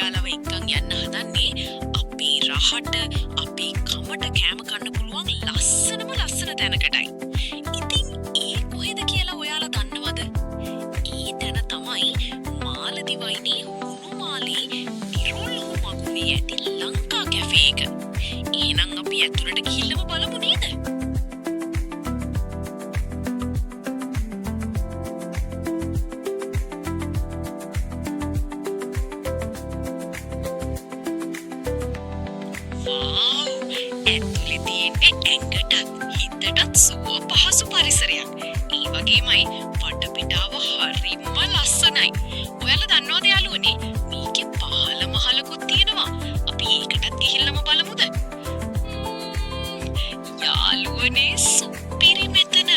ඔයාලව එක්කන් යන්න හදන්නේ අපේ රහට අපේ කමට කෑම කන්න පුළුවන් ලස්සන තැනකටයි. ඉතින් ඒ කොහෙද කියලා ඔයාලා දන්නවද? ඒ තැන තමයි මාලදිවයිනේ හුණුමාලේ නිරොල් මගුලේ ඇති ලංකා කැෆේ එක. එහෙනම් අපි ඇතුළට ගිහිල්ලම බලමු නේද? ඇතුලේ තියෙන්නේ ඇඟටත් හිතටත් සුව පහසු පරිසරයක්. ඒ වගේමයි වටපිටාව හරිම ලස්සනයි. ඔයාලා දන්නවද යාළුවනේ මේකේ පහළ මහලකුත් තියෙනවා. අපි ඒකටත් ගිහිල්ලාම බලමුද? යාළුවනේ සුපිරි මෙතන.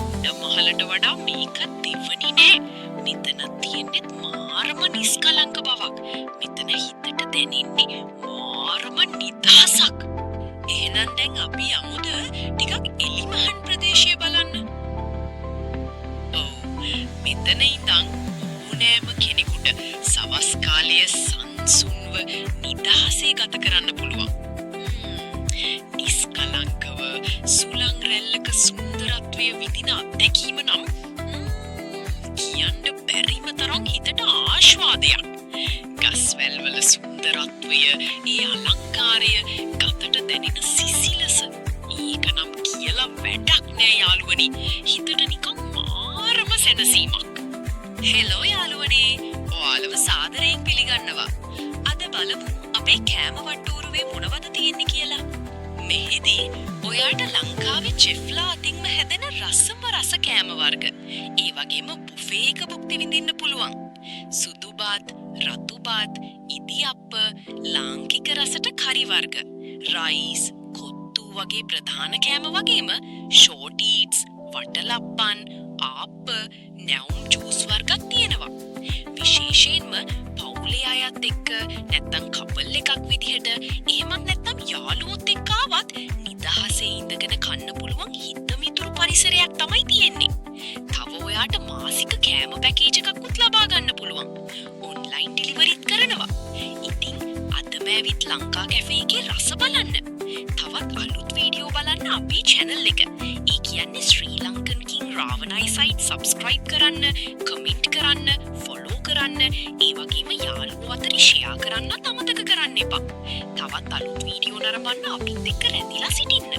උඩ මහලට වඩා මේක දෙවනි නෑ. මෙතන තියෙන්නේ මාරම නිස්කලංක බවක්. මෙතන හිතට දැනෙන්නේ මාරම නිදහසක්. එහෙනම් දැන් අපි යමුද ටිකක් එලිමහන් ප්‍රදේශය බලන්න. ඔව් මෙතන ඉඳන් ඕනෑම කෙනෙකුට සවස් කාලයේ සංසුන්ව නිදහසේ ගත කරන්න පුළුවන්. නිස්කලංකව සුළං රැල්ලක සුන්දරත්වය විඳින අත්දැකීම නම් කියන්න බැරිම තරම් හිතට ආශ්වාදයක්. ගස්වැල් වල සුන්දරත්වය, ඒ අලංකාරය, ගතට දැනෙන සිසිලස. ඒක නම් කියලා වැඩක් නෑ යාළුවනි. හිතට නිකන් මාරම සැනසීමක්. හෙලෝ යාළුවනේ. ඔයාලව සාදරයෙන් පිළිගන්නවා. අද බලමු අපේ කෑම වට්ටෝරුවේ මොනවද තියෙන්නේ කියලා. මෙහිදී ඔයාට ලංකාවේ චෙෆ්ලා අතින්ම හැදෙන රසම රස කෑම වර්ග. ඒ වගේම බුෆේ එක භුක්ති විඳින්න පුළුවන්. සුදු බත්, රතු බත්, ඉදිඅප්ප, ලාංකික රසට කරි වර්ග, රයිස්, කොත්තු වගේ ප්‍රධාන කෑම වගේම ෂෝට් ඊට්ස්, වටලප්පන්, ආප්ප, නැවුම් ජූස් වර්ගත් තියෙනවා. විශේෂයෙන්ම පවුලේ අයත් එක්ක නැත්තම් කපල් එකක් විදිහට එහෙමත් නැත්තම් යාළුවොත් එක්ක ආවත් නිදහසේ ඉඳගෙන කන්න පුළුවන් හිතමිතුරු පරිසරයක් තමයි තියෙන්නේ. තව ඔයාට මාසික කෑම පැකේජ් එකකුත් ලබා ගන්න පුළුවන්. ඔන්ලයින් ඩිලිවරිත් කරනවා. ඉතින් අදම ඇවිත් ලංකා කැෆේ එකේ රස බලන්න. තවත් අලුත් වීඩියෝ බලන්න අපේ channel එක. ඒ කියන්නේ ශ්‍රී ලංකන් කිං රාවණයි සයිට් subscribe කරන්න, කමෙන්ට් කරන්න, follow කරන්න, ඒ වගේම යාළුවෝ අතර share කරන්නත් අමතක කරන්න එපා. තවත් අලුත් වීඩියෝ නරඹන්න අපිත් එක්ක රැඳිලා සිටින්න.